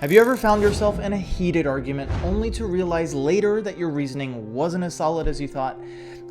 Have you ever found yourself in a heated argument only to realize later that your reasoning wasn't as solid as you thought?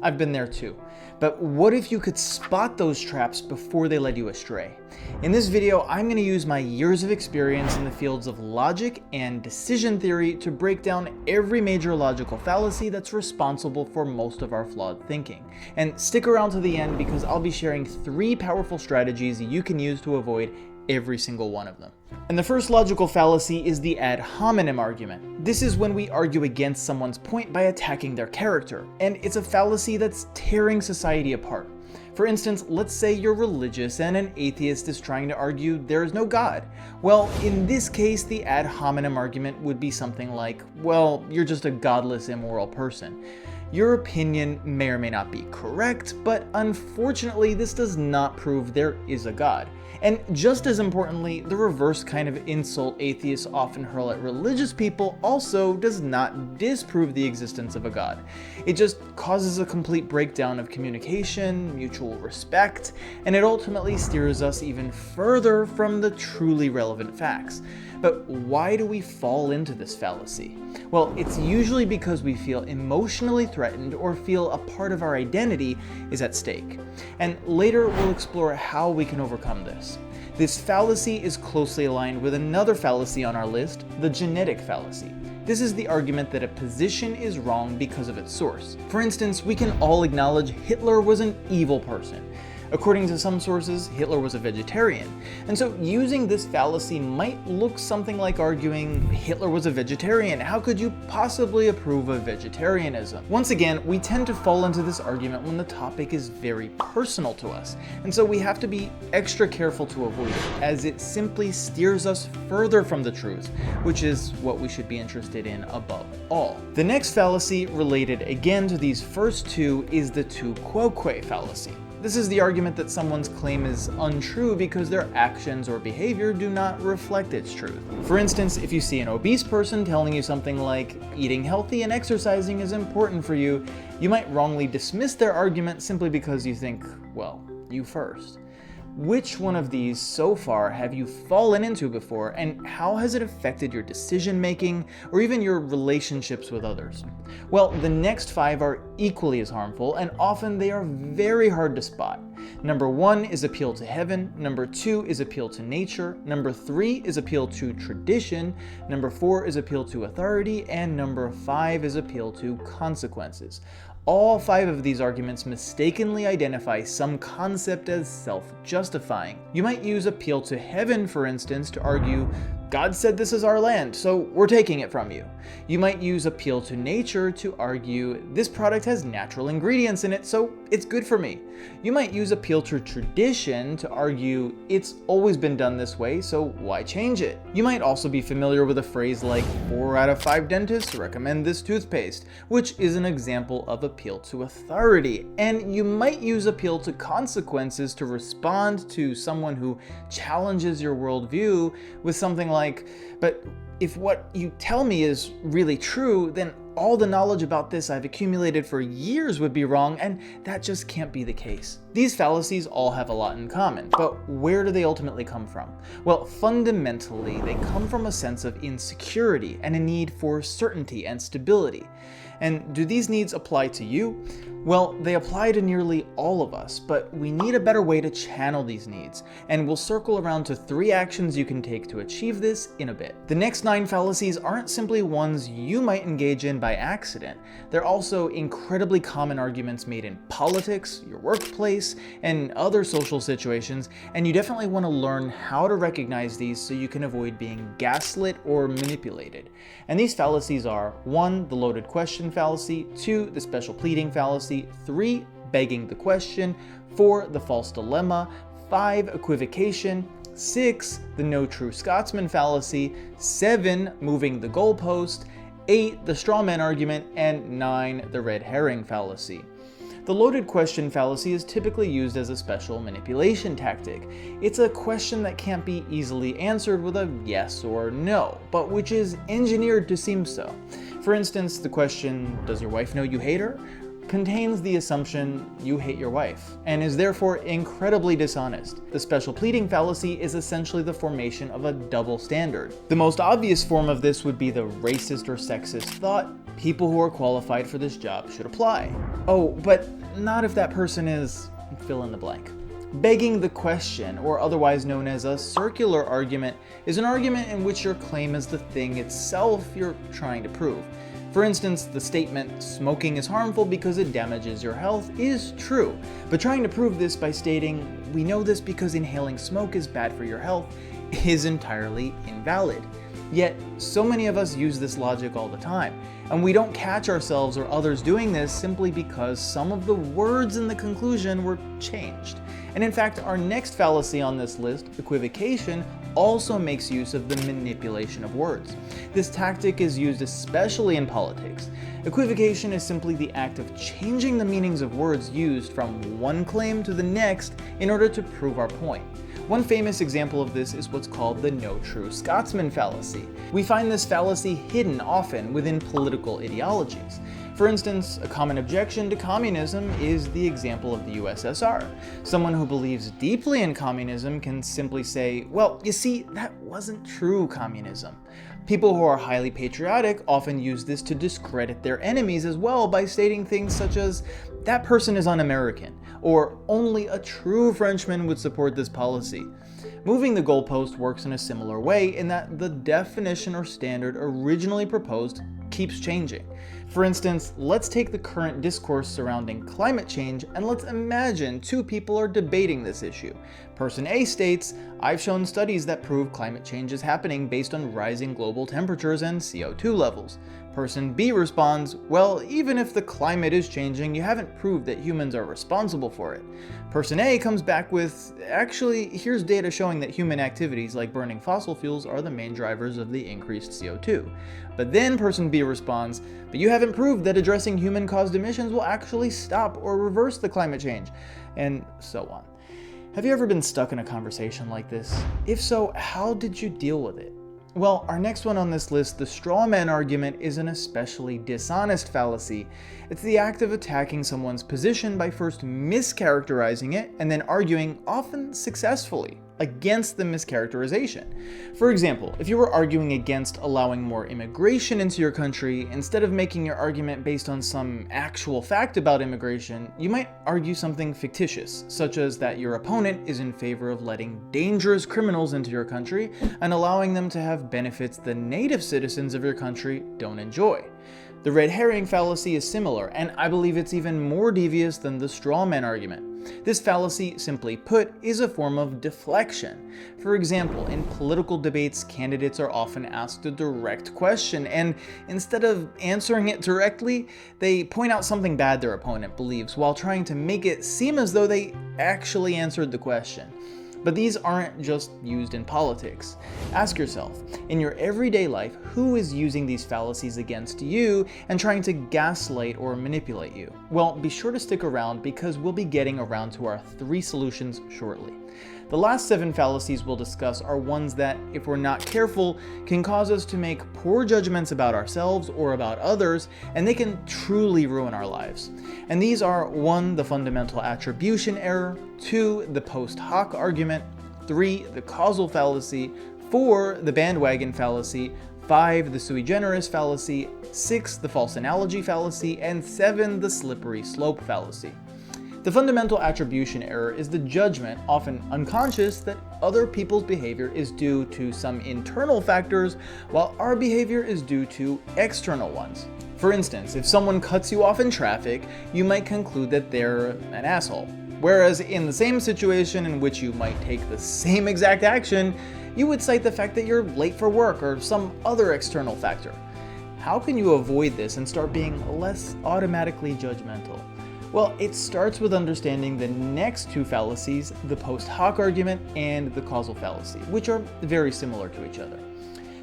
I've been there too. But what if you could spot those traps before they led you astray? In this video, I'm going to use my years of experience in the fields of logic and decision theory to break down every major logical fallacy that's responsible for most of our flawed thinking. And stick around to the end because I'll be sharing 3 powerful strategies you can use to avoid every single one of them. And the first logical fallacy is the ad hominem argument. This is when we argue against someone's point by attacking their character, and it's a fallacy that's tearing society apart. For instance, let's say you're religious and an atheist is trying to argue there is no God. Well, in this case, the ad hominem argument would be something like, well, you're just a godless, immoral person. Your opinion may or may not be correct, but unfortunately, this does not prove there is a God. And just as importantly, the reverse kind of insult atheists often hurl at religious people also does not disprove the existence of a God. It just causes a complete breakdown of communication, mutual respect, and it ultimately steers us even further from the truly relevant facts. But why do we fall into this fallacy? Well, it's usually because we feel emotionally threatened or feel a part of our identity is at stake. And later we'll explore how we can overcome this. This fallacy is closely aligned with another fallacy on our list, the genetic fallacy. This is the argument that a position is wrong because of its source. For instance, we can all acknowledge Hitler was an evil person. According to some sources, Hitler was a vegetarian. And so using this fallacy might look something like arguing Hitler was a vegetarian. How could you possibly approve of vegetarianism? Once again, we tend to fall into this argument when the topic is very personal to us. And so we have to be extra careful to avoid it, as it simply steers us further from the truth, which is what we should be interested in above all. The next fallacy, related again to these first two, is the Tu Quoque Fallacy. This is the argument that someone's claim is untrue because their actions or behavior do not reflect its truth. For instance, if you see an obese person telling you something like, eating healthy and exercising is important for you, you might wrongly dismiss their argument simply because you think, well, you first. Which one of these so far have you fallen into before, and how has it affected your decision making or even your relationships with others? Well, the next 5 are equally as harmful, and often they are very hard to spot. Number 1 is appeal to heaven, number 2 is appeal to nature, number 3 is appeal to tradition, number 4 is appeal to authority, and number 5 is appeal to consequences. All 5 of these arguments mistakenly identify some concept as self-justifying. You might use appeal to heaven, for instance, to argue, God said this is our land, so we're taking it from you. You might use appeal to nature to argue, this product has natural ingredients in it, so it's good for me. You might use appeal to tradition to argue, it's always been done this way, so why change it? You might also be familiar with a phrase like, 4 out of 5 dentists recommend this toothpaste, which is an example of appeal to authority. And you might use appeal to consequences to respond to someone who challenges your worldview with something like, but if what you tell me is really true, then all the knowledge about this I've accumulated for years would be wrong, and that just can't be the case. These fallacies all have a lot in common, but where do they ultimately come from? Well, fundamentally, they come from a sense of insecurity and a need for certainty and stability. And do these needs apply to you? Well, they apply to nearly all of us, but we need a better way to channel these needs, and we'll circle around to 3 actions you can take to achieve this in a bit. The next 9 fallacies aren't simply ones you might engage in by accident. They're also incredibly common arguments made in politics, your workplace, and other social situations, and you definitely want to learn how to recognize these so you can avoid being gaslit or manipulated. And these fallacies are 1. The loaded question fallacy, 2. the special pleading fallacy, 3. begging the question, 4. the false dilemma, 5. equivocation, 6. the no true Scotsman fallacy, 7. moving the goalpost, 8. the strawman argument, and 9. the red herring fallacy. The loaded question fallacy is typically used as a special manipulation tactic. It's a question that can't be easily answered with a yes or no, but which is engineered to seem so. For instance, the question, does your wife know you hate her? contains the assumption you hate your wife, and is therefore incredibly dishonest. The special pleading fallacy is essentially the formation of a double standard. The most obvious form of this would be the racist or sexist thought, people who are qualified for this job should apply. Oh, but not if that person is fill in the blank. Begging the question, or otherwise known as a circular argument, is an argument in which your claim is the thing itself you're trying to prove. For instance, the statement, smoking is harmful because it damages your health, is true, but trying to prove this by stating, we know this because inhaling smoke is bad for your health, is entirely invalid. Yet, so many of us use this logic all the time, and we don't catch ourselves or others doing this simply because some of the words in the conclusion were changed. And in fact, our next fallacy on this list, equivocation, also makes use of the manipulation of words. This tactic is used especially in politics. Equivocation is simply the act of changing the meanings of words used from one claim to the next in order to prove our point. One famous example of this is what's called the no true Scotsman fallacy. We find this fallacy hidden often within political ideologies. For instance, a common objection to communism is the example of the USSR. Someone who believes deeply in communism can simply say, well, you see, that wasn't true communism. People who are highly patriotic often use this to discredit their enemies as well by stating things such as, that person is un-American, or only a true Frenchman would support this policy. Moving the goalpost works in a similar way in that the definition or standard originally proposed keeps changing. For instance, let's take the current discourse surrounding climate change and let's imagine two people are debating this issue. Person A states, I've shown studies that prove climate change is happening based on rising global temperatures and CO2 levels. Person B responds, well, even if the climate is changing, you haven't proved that humans are responsible for it. Person A comes back with, actually, here's data showing that human activities like burning fossil fuels are the main drivers of the increased CO2. But then person B responds, but you haven't proved that addressing human-caused emissions will actually stop or reverse the climate change, and so on. Have you ever been stuck in a conversation like this? If so, how did you deal with it? Well, our next one on this list, the strawman argument, is an especially dishonest fallacy. It's the act of attacking someone's position by first mischaracterizing it and then arguing, often successfully, against the mischaracterization. For example, if you were arguing against allowing more immigration into your country, instead of making your argument based on some actual fact about immigration, you might argue something fictitious, such as that your opponent is in favor of letting dangerous criminals into your country and allowing them to have benefits the native citizens of your country don't enjoy. The red herring fallacy is similar, and I believe it's even more devious than the strawman argument. This fallacy, simply put, is a form of deflection. For example, in political debates, candidates are often asked a direct question, and instead of answering it directly, they point out something bad their opponent believes while trying to make it seem as though they actually answered the question. But these aren't just used in politics. Ask yourself, in your everyday life, who is using these fallacies against you and trying to gaslight or manipulate you? Well, be sure to stick around because we'll be getting around to our 3 solutions shortly. The last 7 fallacies we'll discuss are ones that, if we're not careful, can cause us to make poor judgments about ourselves or about others, and they can truly ruin our lives. And these are 1, the fundamental attribution error, 2, the post hoc argument, 3, the causal fallacy, 4, the bandwagon fallacy, 5, the sui generis fallacy, 6, the false analogy fallacy, and 7, the slippery slope fallacy. The fundamental attribution error is the judgment, often unconscious, that other people's behavior is due to some internal factors, while our behavior is due to external ones. For instance, if someone cuts you off in traffic, you might conclude that they're an asshole. Whereas in the same situation in which you might take the same exact action, you would cite the fact that you're late for work or some other external factor. How can you avoid this and start being less automatically judgmental? Well, it starts with understanding the next 2 fallacies, the post hoc argument and the causal fallacy, which are very similar to each other.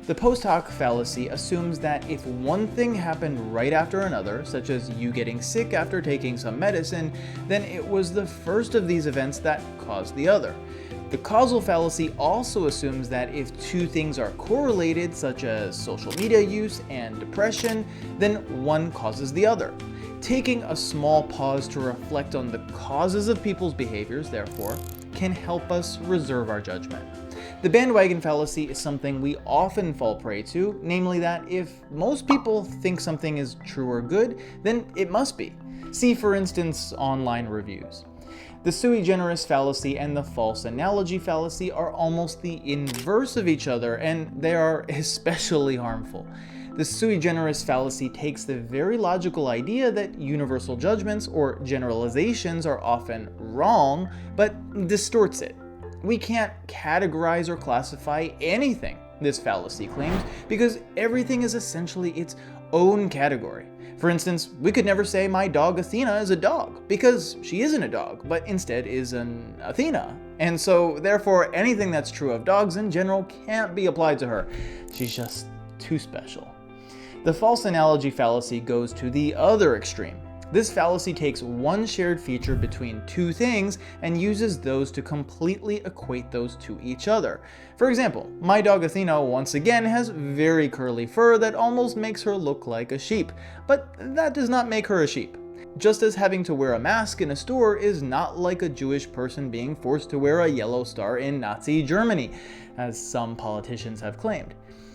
The post hoc fallacy assumes that if one thing happened right after another, such as you getting sick after taking some medicine, then it was the first of these events that caused the other. The causal fallacy also assumes that if 2 things are correlated, such as social media use and depression, then one causes the other. Taking a small pause to reflect on the causes of people's behaviors, therefore, can help us reserve our judgment. The bandwagon fallacy is something we often fall prey to, namely that if most people think something is true or good, then it must be. See, for instance, online reviews. The sui generis fallacy and the false analogy fallacy are almost the inverse of each other, and they are especially harmful. The sui generis fallacy takes the very logical idea that universal judgments or generalizations are often wrong, but distorts it. We can't categorize or classify anything, this fallacy claims, because everything is essentially its own category. For instance, we could never say my dog Athena is a dog, because she isn't a dog, but instead is an Athena. And so, therefore, anything that's true of dogs in general can't be applied to her. She's just too special. The false analogy fallacy goes to the other extreme. This fallacy takes one shared feature between two things and uses those to completely equate those to each other. For example, my dog Athena once again has very curly fur that almost makes her look like a sheep, but that does not make her a sheep. Just as having to wear a mask in a store is not like a Jewish person being forced to wear a yellow star in Nazi Germany, as some politicians have claimed.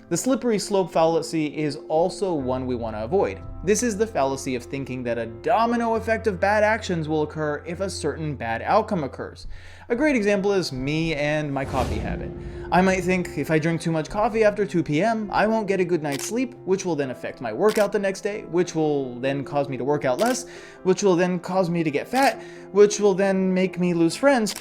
The slippery slope fallacy is also one we want to avoid. This is the fallacy of thinking that a domino effect of bad actions will occur if a certain bad outcome occurs. A great example is me and my coffee habit. I might think if I drink too much coffee after 2 p.m., I won't get a good night's sleep, which will then affect my workout the next day, which will then cause me to work out less, which will then cause me to get fat, which will then make me lose friends.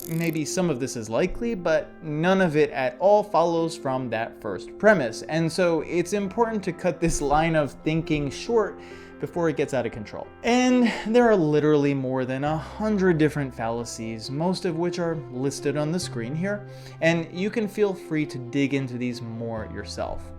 Maybe some of this is likely, but none of it at all follows from that first premise. And so it's important to cut this line of thinking short before it gets out of control. And there are literally more than 100 different fallacies, most of which are listed on the screen here, and you can feel free to dig into these more yourself.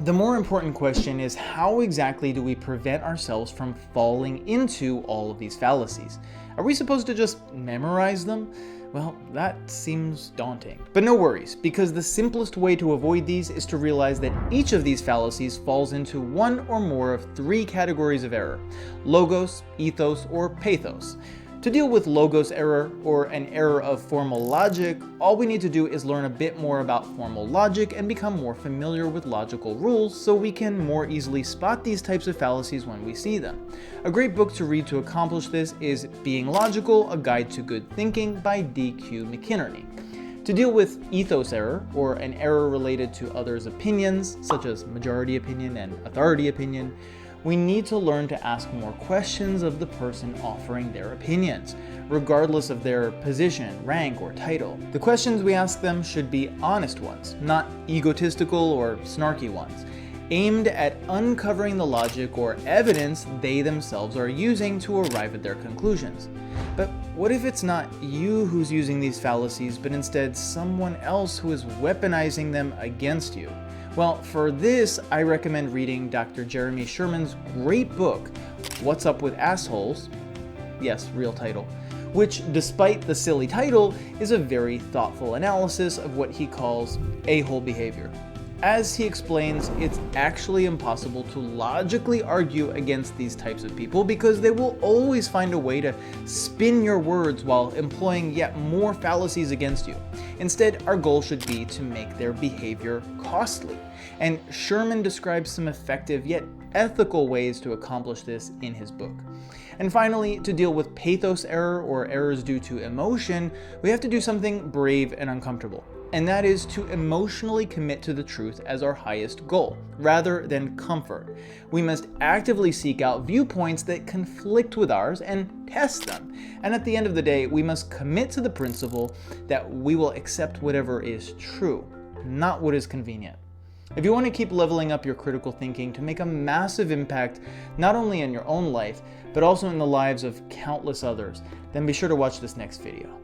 The more important question is, how exactly do we prevent ourselves from falling into all of these fallacies? Are we supposed to just memorize them? Well, that seems daunting. But no worries, because the simplest way to avoid these is to realize that each of these fallacies falls into one or more of three categories of error: logos, ethos, or pathos. To deal with logos error, or an error of formal logic, all we need to do is learn a bit more about formal logic and become more familiar with logical rules so we can more easily spot these types of fallacies when we see them. A great book to read to accomplish this is Being Logical, A Guide to Good Thinking by D.Q. McInerney. To deal with ethos error, or an error related to others' opinions, such as majority opinion and authority opinion, we need to learn to ask more questions of the person offering their opinions, regardless of their position, rank, or title. The questions we ask them should be honest ones, not egotistical or snarky ones, aimed at uncovering the logic or evidence they themselves are using to arrive at their conclusions. But what if it's not you who's using these fallacies, but instead someone else who is weaponizing them against you? Well, for this, I recommend reading Dr. Jeremy Sherman's great book, What's Up with Assholes? Yes, real title. Which, despite the silly title, is a very thoughtful analysis of what he calls a-hole behavior. As he explains, it's actually impossible to logically argue against these types of people because they will always find a way to spin your words while employing yet more fallacies against you. Instead, our goal should be to make their behavior costly. And Sherman describes some effective yet ethical ways to accomplish this in his book. And finally, to deal with pathos error or errors due to emotion, we have to do something brave and uncomfortable. And that is to emotionally commit to the truth as our highest goal, rather than comfort. We must actively seek out viewpoints that conflict with ours and test them. And at the end of the day, we must commit to the principle that we will accept whatever is true, not what is convenient. If you want to keep leveling up your critical thinking to make a massive impact, not only in your own life, but also in the lives of countless others, then be sure to watch this next video.